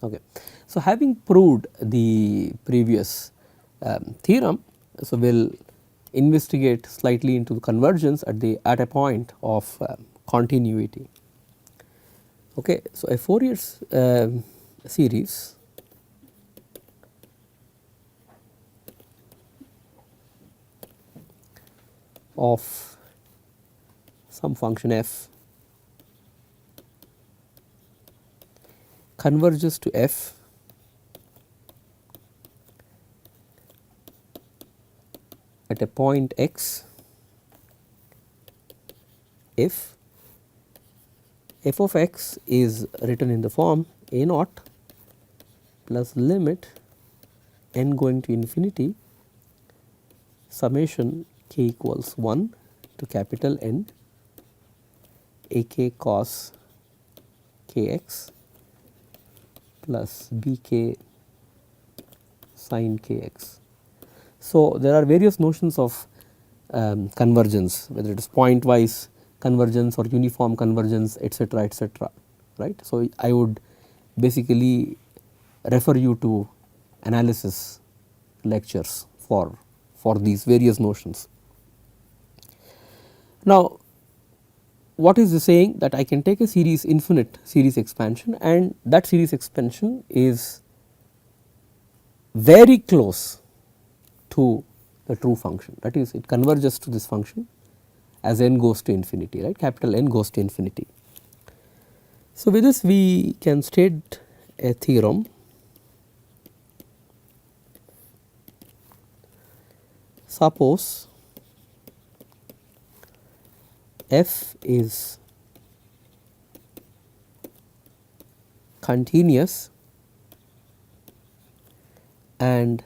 Okay. So, having proved the previous theorem, so we will investigate slightly into the convergence at a point of continuity. Okay. So, a Fourier series of some function f converges to f at a point x if f of x is written in the form a naught plus limit n going to infinity summation k equals 1 to capital N a k cos k x plus b k sin k x. So, there are various notions of convergence, whether it is pointwise convergence or uniform convergence, etc., right. So, I would basically refer you to analysis lectures for these various notions. Now, what is this saying? That I can take a series infinite series expansion, and that series expansion is very close to the true function, that is it converges to this function as n goes to infinity, right, capital N goes to infinity. So, with this we can state a theorem. Suppose f is continuous and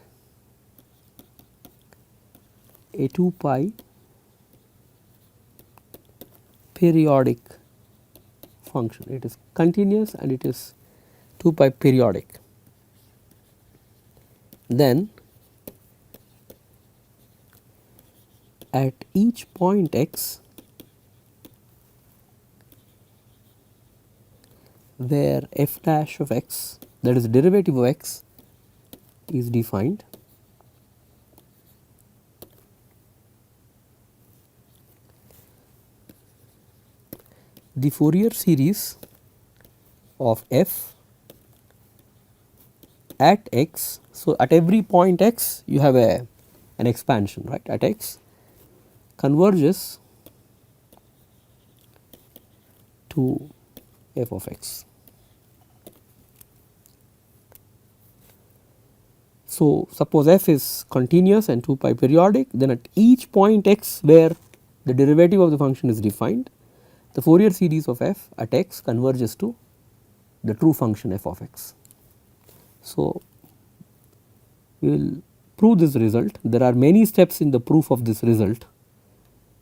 a 2 pi periodic function. It is continuous and it is 2 pi periodic. Then at each point x where f dash of x, that is derivative of x, is defined, the Fourier series of f at x. So, at every point x you have an expansion, right, at x converges to f of x. So, suppose f is continuous and 2 pi periodic, then at each point x where the derivative of the function is defined, the Fourier series of f at x converges to the true function f of x. So, we will prove this result. There are many steps in the proof of this result,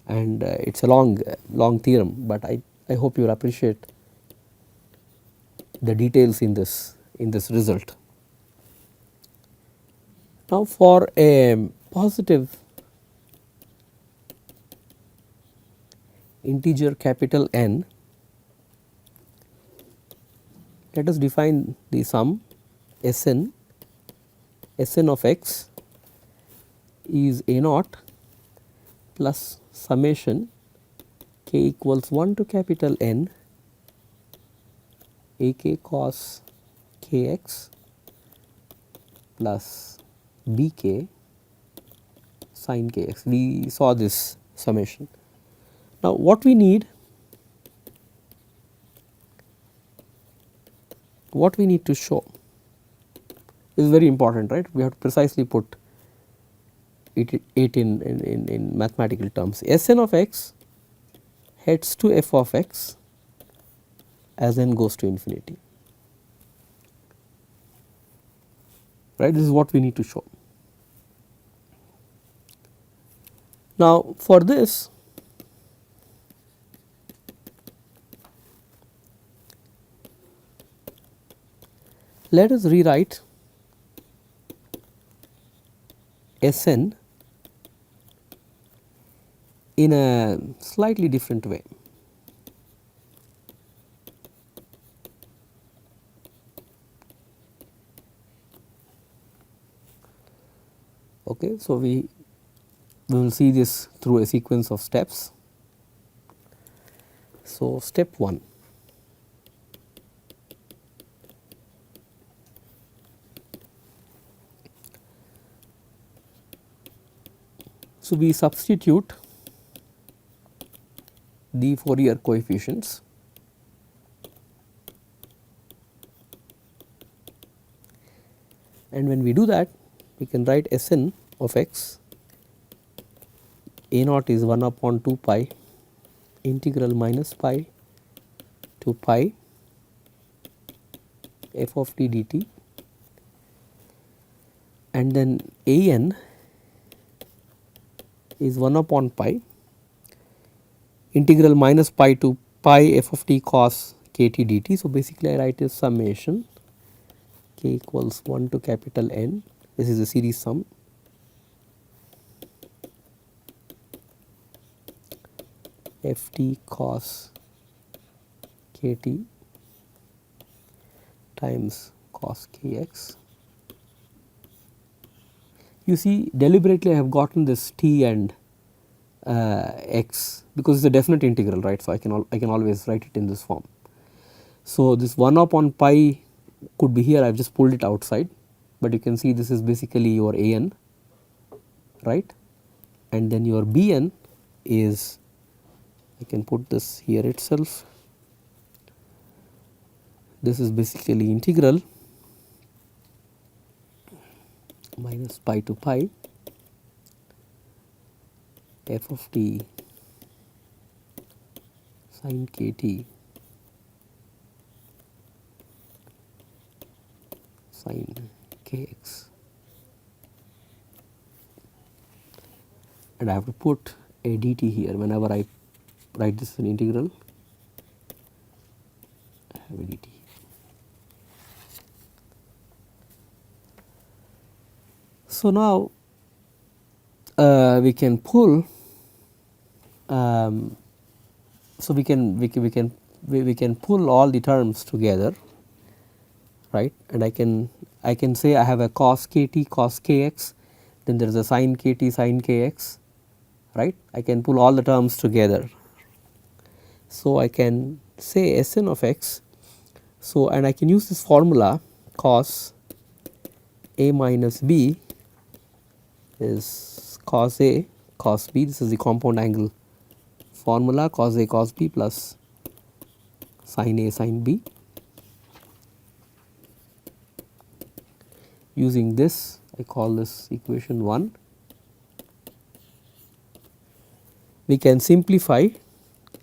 and it is a long theorem, but I hope you will appreciate the details in this result. Now, for a positive integer capital N, let us define the sum Sn of x is a naught plus summation k equals 1 to capital N a k cos k x plus b k sin k x. We saw this summation. Now, what we need to show is very important, right. We have to precisely put it in mathematical terms. Sn of x heads to f of x as n goes to infinity, right. This is what we need to show. Now, for this let us rewrite Sn in a slightly different way. Okay. So, we will see this through a sequence of steps. So, step 1. So, we substitute the Fourier coefficients and when we do that we can write Sn of x a naught is 1 upon 2 pi integral minus pi to pi f of t dt, and then a n is 1 upon pi integral minus pi to pi f of t cos k t dt. So, basically I write this summation k equals 1 to capital N, this is a series sum f t cos k t times cos k x. You see, deliberately I have gotten this t and x because it is a definite integral, right. So, I can always write it in this form. So, this 1 upon pi could be here, I have just pulled it outside, but you can see this is basically your a n, right, and then your b n is, I can put this here itself, this is basically integral minus pi to pi f of t sin k t sin k x, and I have to put a dt here whenever I write this in integral, I have a dt. So, now we can pull, so we can pull all the terms together, right, and I can say I have a cos k t cos k x, then there is a sin k t sin k x, right. I can pull all the terms together. So, I can say Sn of x. So, and I can use this formula cos a minus b is cos a cos b, this is the compound angle formula, cos a cos b plus sin a sin b. Using this, I call this equation 1. We can simplify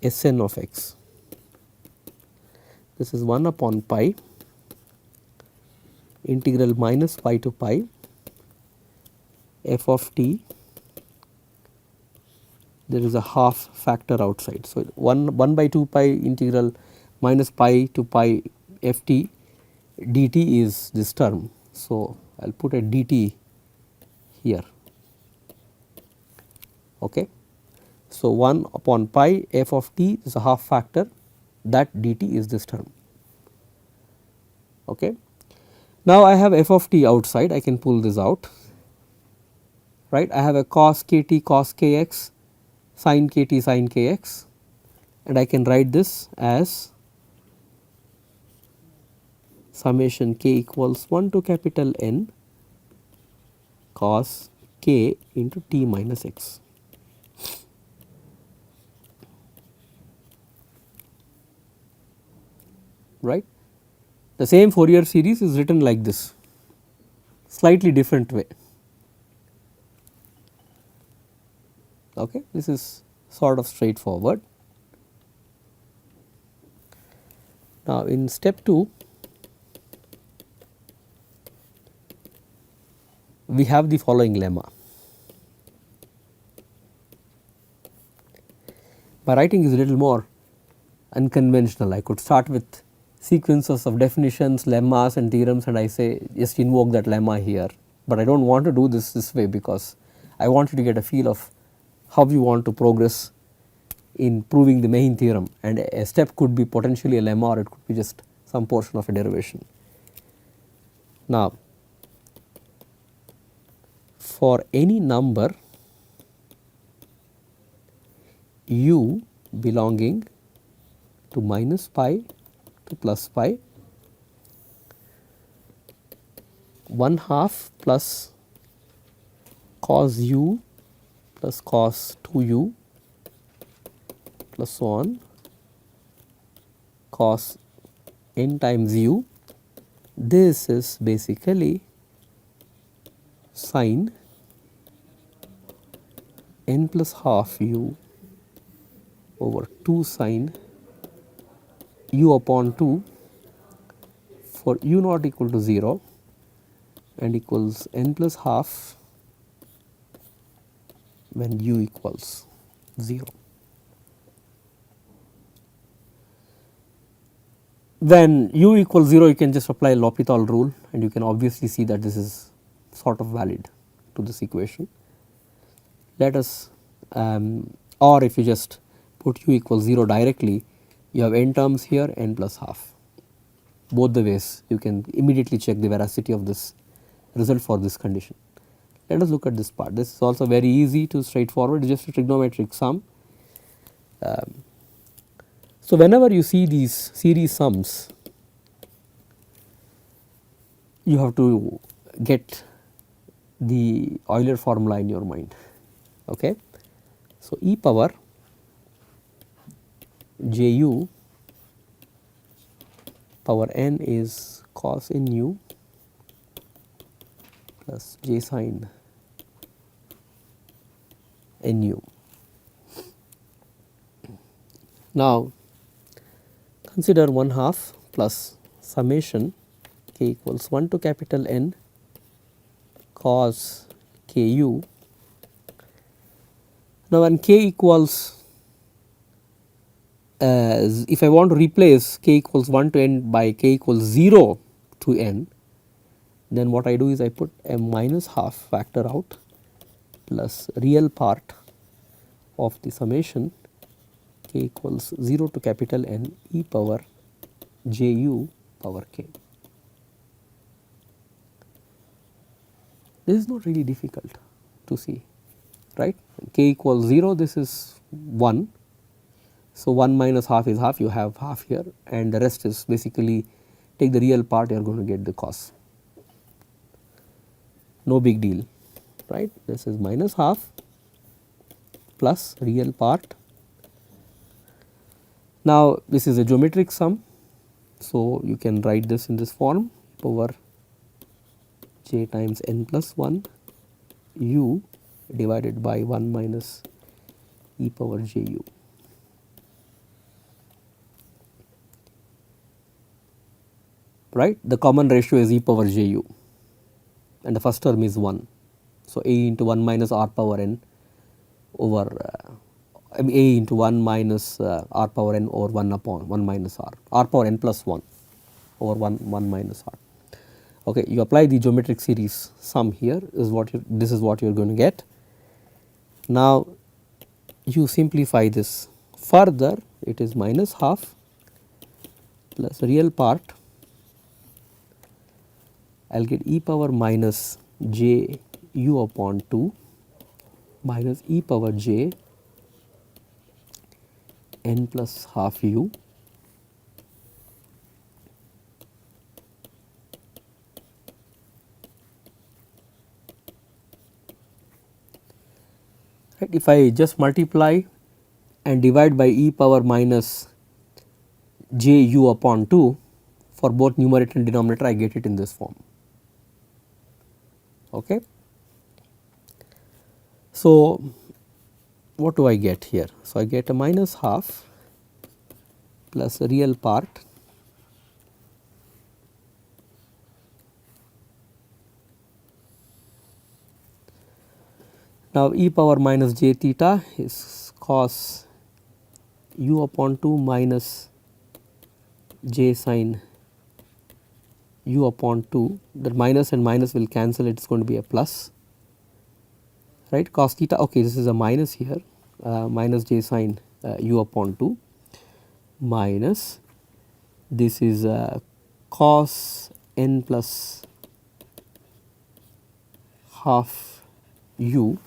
Sn of x. This is 1 upon pi integral minus pi to pi f of t, there is a half factor outside. So, 1 by 2 pi integral minus pi to pi f t dt is this term. So, I will put a dt here. Okay. So, 1 upon pi f of t is a half factor, that dt is this term. Okay. Now, I have f of t outside, I can pull this out, right. I have a cos k t cos k x sin k t sin k x, and I can write this as summation k equals 1 to capital N cos k into t minus x. Right. The same Fourier series is written like this, slightly different way. Okay. This is sort of straightforward. Now, in step 2, we have the following lemma. My writing is a little more unconventional. I could start with sequences of definitions, lemmas and theorems, and I say just invoke that lemma here, but I do not want to do this way because I want you to get a feel of how you want to progress in proving the main theorem, and a step could be potentially a lemma or it could be just some portion of a derivation. Now, for any number u belonging to minus pi to plus pi, 1/2 plus cos u plus cos 2u plus so on cos n times u. This is basically sin n plus half u over 2 sin u upon 2 for u not equal to 0 and equals n plus half when u equals 0. When u equals 0, you can just apply L'Hopital rule and you can obviously see that this is sort of valid to this equation. Let us or if you just put u equals 0 directly, you have n terms here, n plus half. Both the ways you can immediately check the veracity of this result for this condition. Let us look at this part. This is also very easy to straightforward, just a trigonometric sum. So whenever you see these series sums, you have to get the Euler formula in your mind. Okay. So e power ju power n is cos n u plus j sin n u. Now consider 1/2 plus summation k equals 1 to capital N cos k u. Now when k equals if I want to replace k equals 1 to n by k equals 0 to n, then what I do is I put a minus half factor out plus real part of the summation k equals 0 to capital N e power j u power k. This is not really difficult to see, right? K equals 0, this is 1. So 1 minus half is half, you have half here, and the rest is basically take the real part, you are going to get the cos. No big deal, right? This is minus half plus real part. Now this is a geometric sum, so you can write this in this form, power j times n plus 1 u divided by 1 minus e power j u. Right, the common ratio is e power j u and the first term is 1. So a into 1 minus r power n over a into 1 minus r power n over 1 upon 1 minus r power n plus 1 over 1 minus r. Okay, you apply the geometric series sum here, is what this is what you are going to get. Now you simplify this further, it is minus half plus real part, I will get e power minus j u upon 2 minus e power j n plus half u right. If I just multiply and divide by e power minus j u upon 2 for both numerator and denominator, I get it in this form. Okay. So what do I get here? So I get a minus half plus a real part now e power minus j theta is cos u upon 2 minus j sin u upon 2, that minus and minus will cancel, it is going to be a plus, right. Cos theta, okay, this is a minus here, minus j sin u upon 2 minus this is cos n plus half u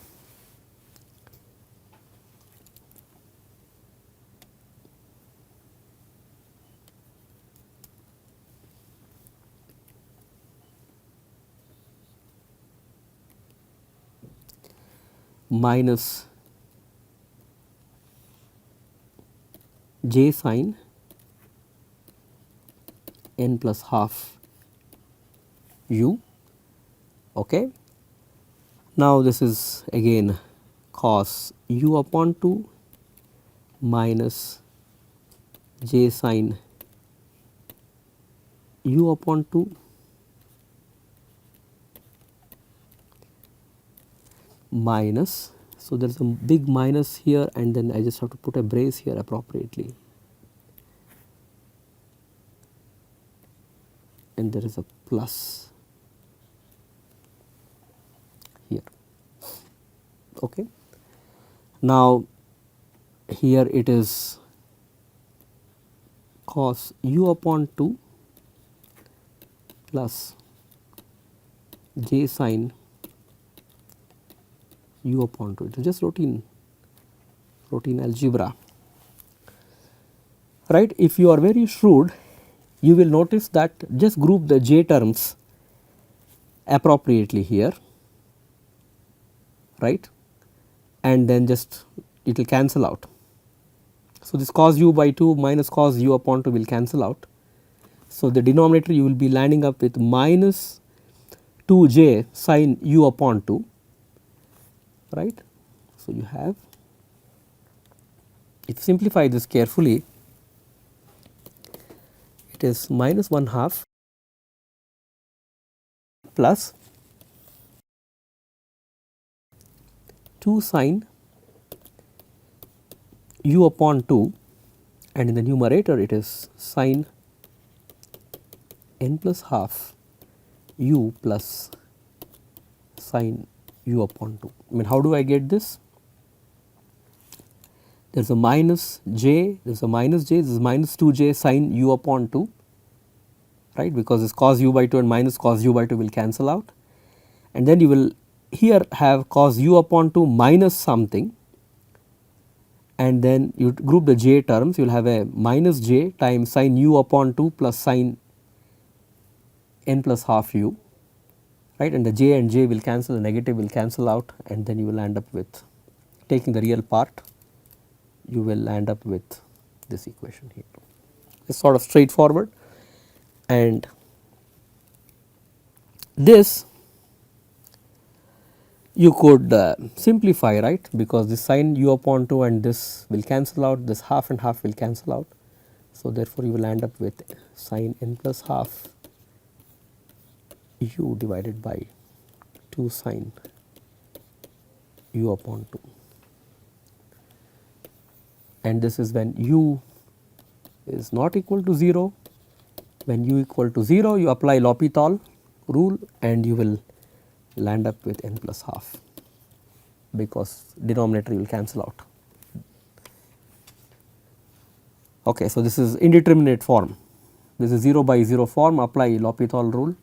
minus j sin n plus half u. Okay. Now, this is again cos u upon 2 minus j sin u upon 2 minus, so there is a big minus here and then I just have to put a brace here appropriately, and there is a plus here. Okay. Now, here it is cos u upon 2 plus j sin u upon 2. It is just routine algebra, right. If you are very shrewd, you will notice that just group the j terms appropriately here, right, and then just it will cancel out. So, this cos u by 2 minus cos u upon 2 will cancel out. So, the denominator you will be landing up with minus 2j sin u upon 2, right. So, you have, if you simplify this carefully, it is minus 1/2 plus 2 sin u upon 2, and in the numerator it is sin n plus half u plus sin u upon 2. I mean, how do I get this? There is a minus j, there is a minus j, this is minus 2j sin u upon 2, right, because this cos u by 2 and minus cos u by 2 will cancel out, and then you will here have cos u upon 2 minus something, and then you group the j terms, you will have a minus j times sin u upon 2 plus sin n plus half u, right, and the j and j will cancel, the negative will cancel out, and then you will end up with, taking the real part, you will end up with this equation here. It is sort of straightforward, and this you could simplify, right, because this sin u upon 2 and this will cancel out, this half and half will cancel out. So, therefore, you will end up with sin n plus half u divided by 2 sin u upon 2, and this is when u is not equal to 0. When u equal to 0, you apply L'Hopital rule and you will land up with n plus half, because denominator will cancel out. Okay, so, this is indeterminate form, this is 0 by 0 form, apply L'Hopital rule,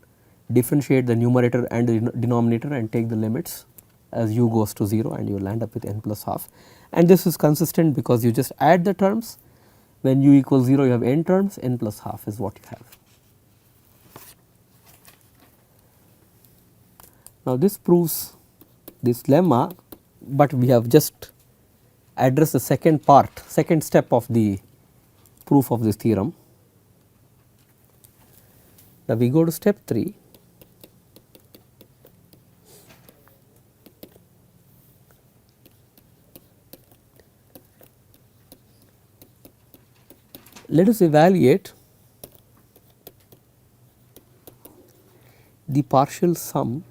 differentiate the numerator and the denominator and take the limits as u goes to 0, and you will land up with n plus half, and this is consistent because you just add the terms. When u equals 0, you have n terms, n plus half is what you have. Now, this proves this lemma, but we have just addressed the second part, second step of the proof of this theorem. Now, we go to step 3. Let us evaluate the partial sum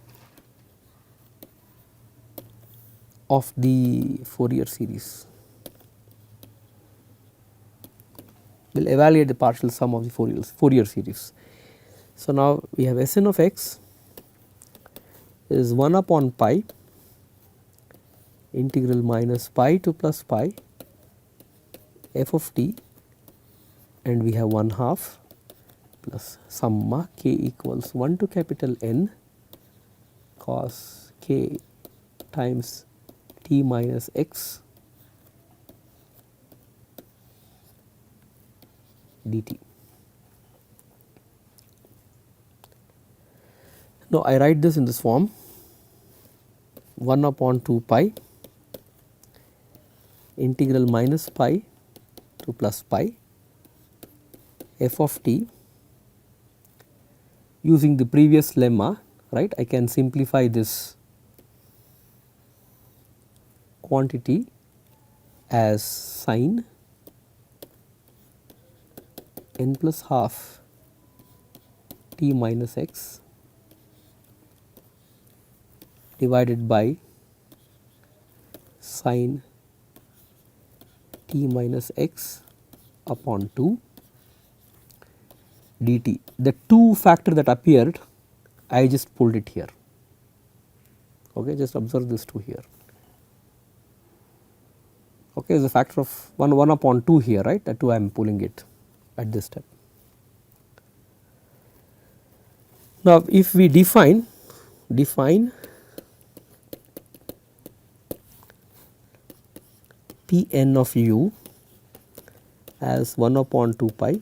of the Fourier series. We will evaluate the partial sum of the Fourier series. So, now we have Sn of x is 1 upon pi integral minus pi to plus pi f of t, and we have 1/2 plus summa k equals 1 to capital N cos k times t minus x dt. Now, I write this in this form 1 upon 2 pi integral minus pi to plus pi f of t. Using the previous lemma, right, I can simplify this quantity as sine n plus half t minus x divided by sine t minus x upon 2 dt. The 2 factor that appeared, I just pulled it here. Okay, just observe this 2 here. Okay, is a factor of 1 upon 2 here, right? That 2 I am pulling it at this step. Now, if we define P n of u as 1 upon 2 pi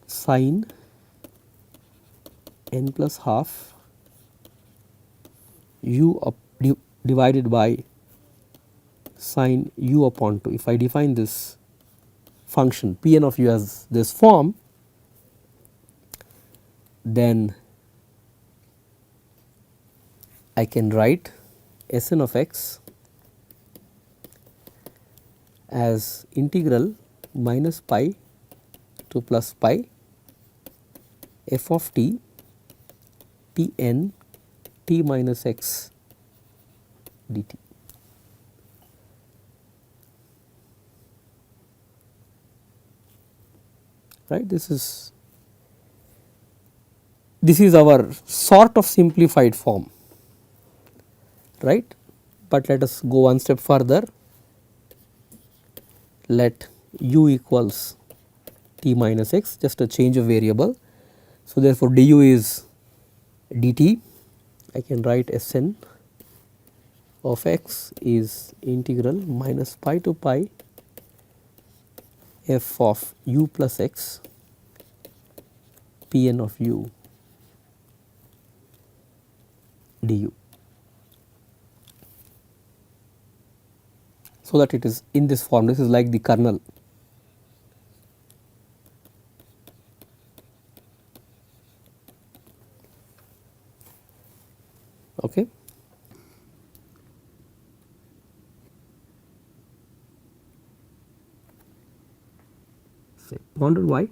sine n plus half u divided by sine u upon 2. If I define this function P n of u as this form, then I can write S n of x as integral minus pi to plus pi f of t P n t minus x dt. Right, this is our sort of simplified form, right, but let us go one step further. Let u equals t minus x, just a change of variable. So, therefore, du is dt. I can write S n of x is integral minus pi to pi f of u plus x P n of u du. So that it is in this form, this is like the kernel. Okay. Say, ponder why.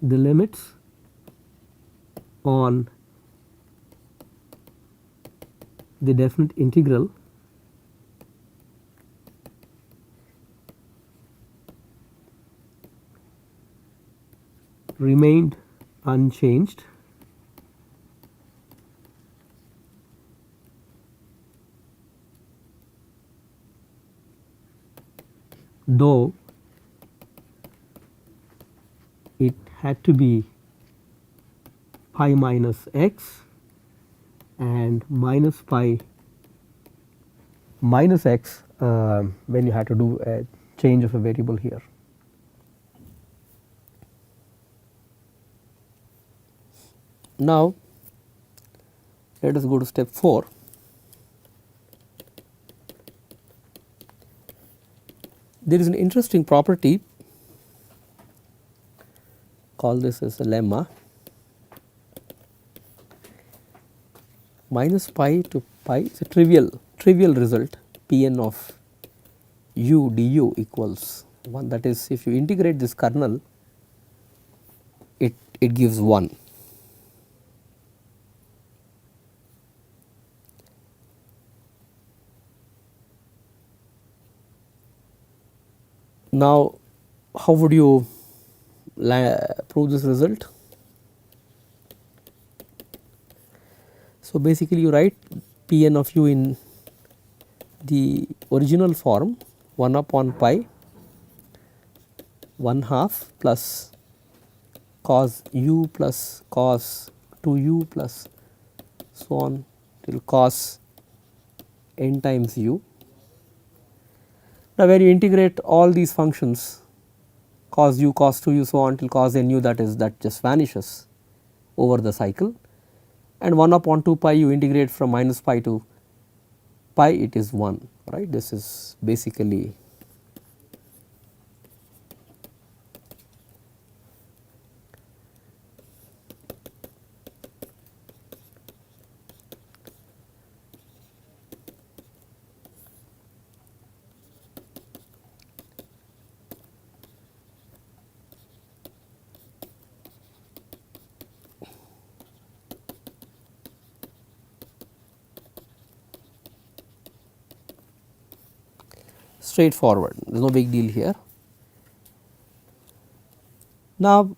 The limits on the definite integral remained unchanged though it had to be pi minus x and minus pi minus x when you had to do a change of a variable here. Now, let us go to step 4. There is an interesting property, call this as a lemma. Minus pi to pi is a trivial result, P n of u du equals 1. That is, if you integrate this kernel, it gives 1. Now, how would you prove this result? So, basically you write P n of u in the original form 1 upon pi 1 half plus cos u plus cos 2u plus so on till cos n times u. Now, when you integrate all these functions cos u, cos 2u, so on till cos n u, that just vanishes over the cycle, and 1 upon 2 pi you integrate from minus pi to pi, it is 1, right. This is basically straightforward, there is no big deal here. Now,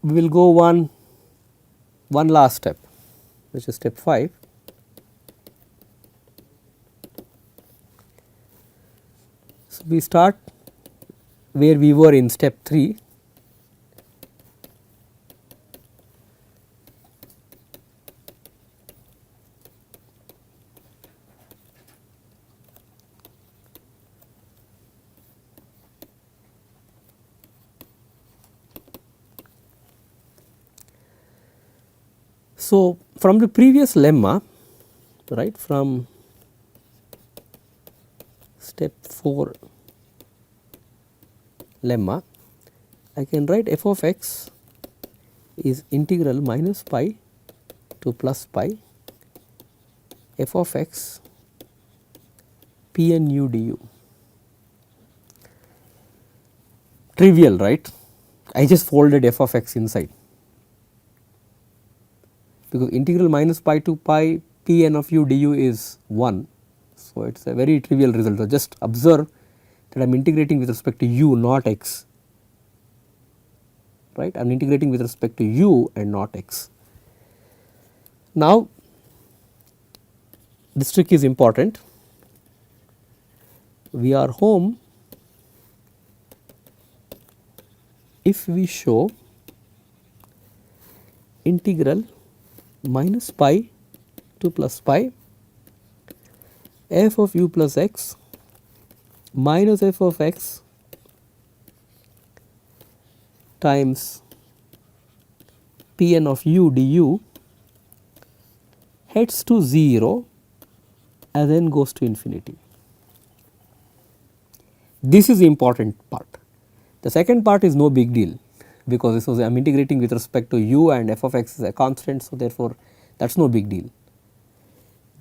we will go one last step, which is step 5. So, we start where we were in step 3. So, from the previous lemma, right, from step 4 lemma, I can write f of x is integral minus pi to plus pi f of x p n u du. Trivial, right? I just folded f of x inside, because integral minus pi to pi p n of u du is 1. So, it is a very trivial result. So, just observe that I am integrating with respect to u, not x, right. I am integrating with respect to u and not x. Now, this trick is important. We are home if we show integral minus pi to plus pi f of u plus x minus f of x times p n of u du heads to 0 and then goes to infinity. This is the important part. The second part is no big deal, because this was I am integrating with respect to u and f of x is a constant. So, therefore, that is no big deal.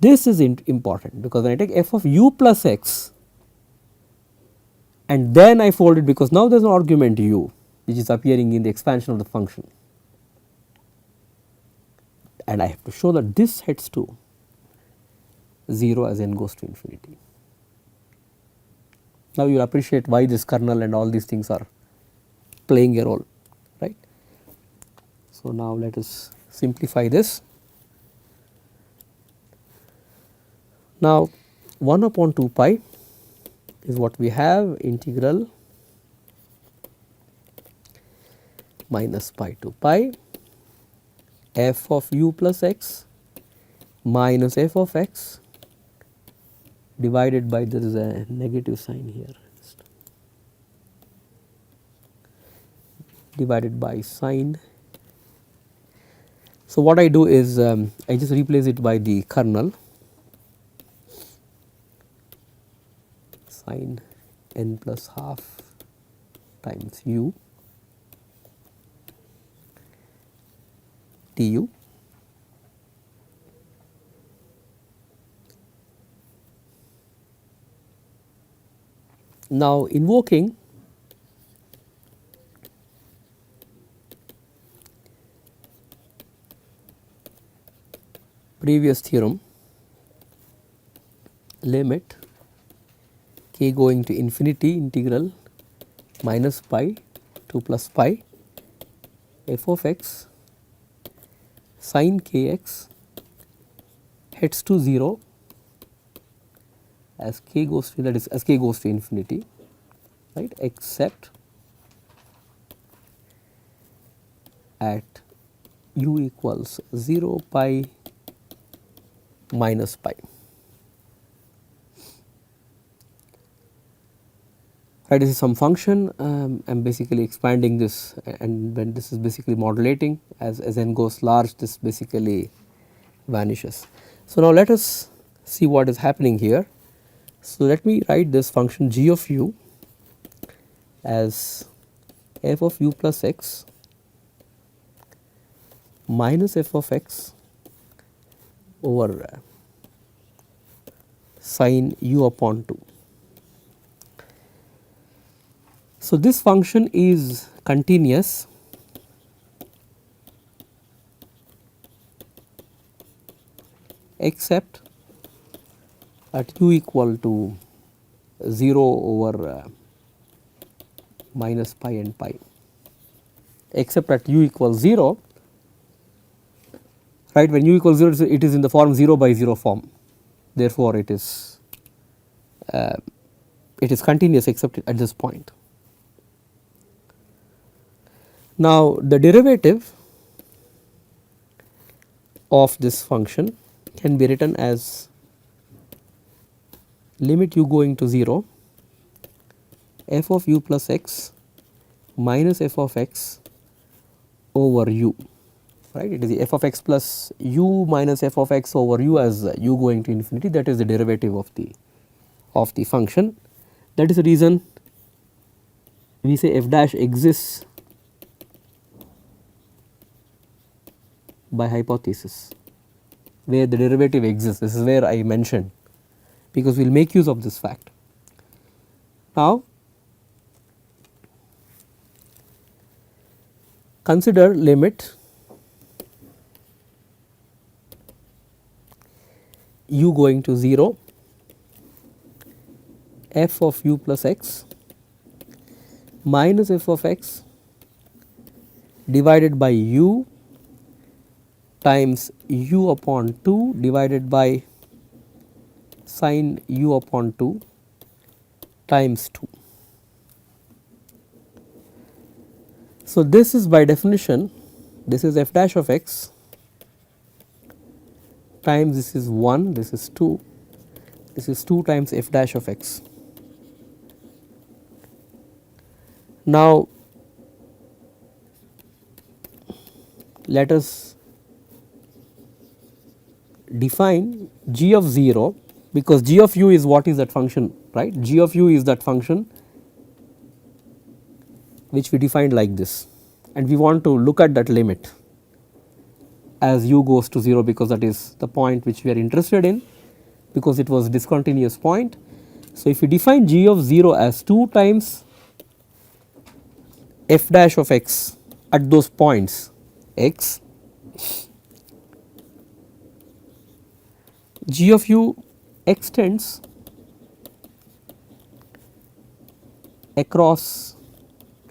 This is important, because when I take f of u plus x and then I fold it, because now there is an argument u which is appearing in the expansion of the function, and I have to show that this heads to 0 as n goes to infinity. Now, you will appreciate why this kernel and all these things are playing a role, right. So, now let us simplify this. Now, 1 upon 2 pi is what we have, integral minus pi to pi f of u plus x minus f of x divided by, there is a negative sign here, divided by sine. So, what I do is I just replace it by the kernel, sine n plus half times u du. Now, invoking previous theorem, limit k going to infinity integral minus pi to plus pi f of x sin k x heads to 0 as k goes to, that is as k goes to infinity, right, except at u equals 0, pi, minus pi. Right, this is some function. I am basically expanding this, and when this is basically modulating, as n goes large, this basically vanishes. So, now let us see what is happening here. So, let me write this function g of u as f of u plus x minus f of x over sin u upon 2. So, this function is continuous except at u equal to 0 over minus pi and pi, except at u equals 0, right. When u equals 0, it is in the form 0 by 0 form, therefore, it is continuous except at this point. Now, the derivative of this function can be written as limit u going to 0 f of u plus x minus f of x over u, right. It is the f of x plus u minus f of x over u as u going to infinity, that is the derivative of the function. That is the reason we say f dash exists by hypothesis, where the derivative exists. This is where I mentioned, because we will make use of this fact. Now, consider limit u going to 0 f of u plus x minus f of x divided by u times u upon 2 divided by sin u upon 2 times 2. So, this is by definition, this is f dash of x times this is 1, this is 2, this is 2 times f dash of x. Now, let us define g of 0, because g of u is what is that function, right. G of u is that function which we defined like this, and we want to look at that limit as u goes to 0, because that is the point which we are interested in, because it was discontinuous point. So, if we define g of 0 as 2 times f dash of x at those points x, g of u extends across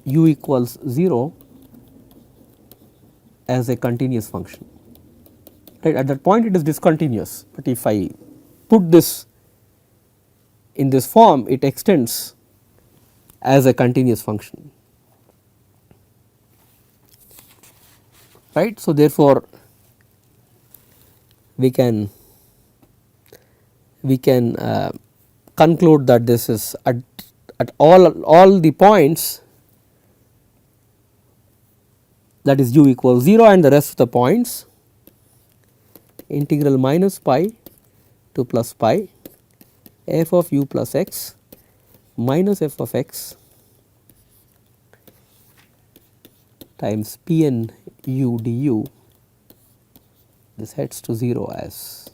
u equals 0 as a continuous function, right. At that point it is discontinuous, but if I put this in this form, it extends as a continuous function, right. So, therefore, we can conclude that this is at all the points, that is u equals 0 and the rest of the points, integral minus pi to plus pi f of u plus x minus f of x times p n u du, this heads to 0 as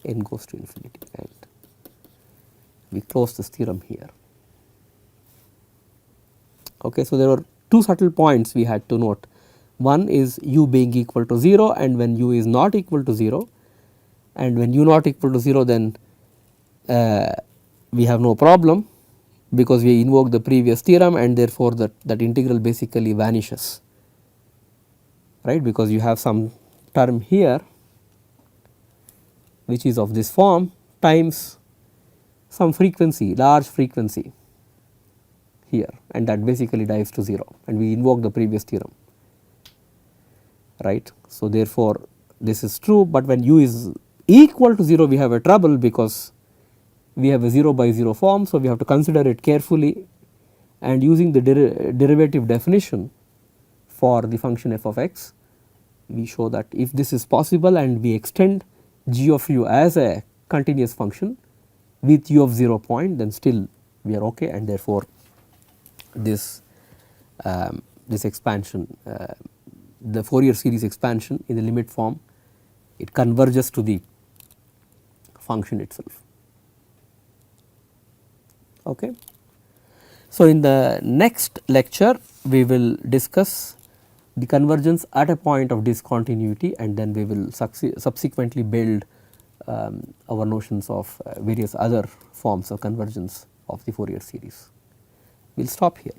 n goes to infinity, and we close this theorem here. Okay, so, there were two subtle points we had to note. One is u being equal to 0, and when u is not equal to 0, and when u not equal to 0, then we have no problem, because we invoke the previous theorem, and therefore, that integral basically vanishes, right, because you have some term here which is of this form times some frequency, large frequency here, and that basically dives to 0, and we invoke the previous theorem, right. So, therefore, this is true, but when u is equal to 0 we have a trouble because we have a 0 by 0 form. So, we have to consider it carefully, and using the derivative definition for the function f of x, we show that if this is possible and we extend g of u as a continuous function with u of 0 point, then still we are okay, and therefore, this this expansion, the Fourier series expansion in the limit form, it converges to the function itself. Okay. So, in the next lecture we will discuss the convergence at a point of discontinuity, and then we will subsequently build our notions of various other forms of convergence of the Fourier series. We will stop here.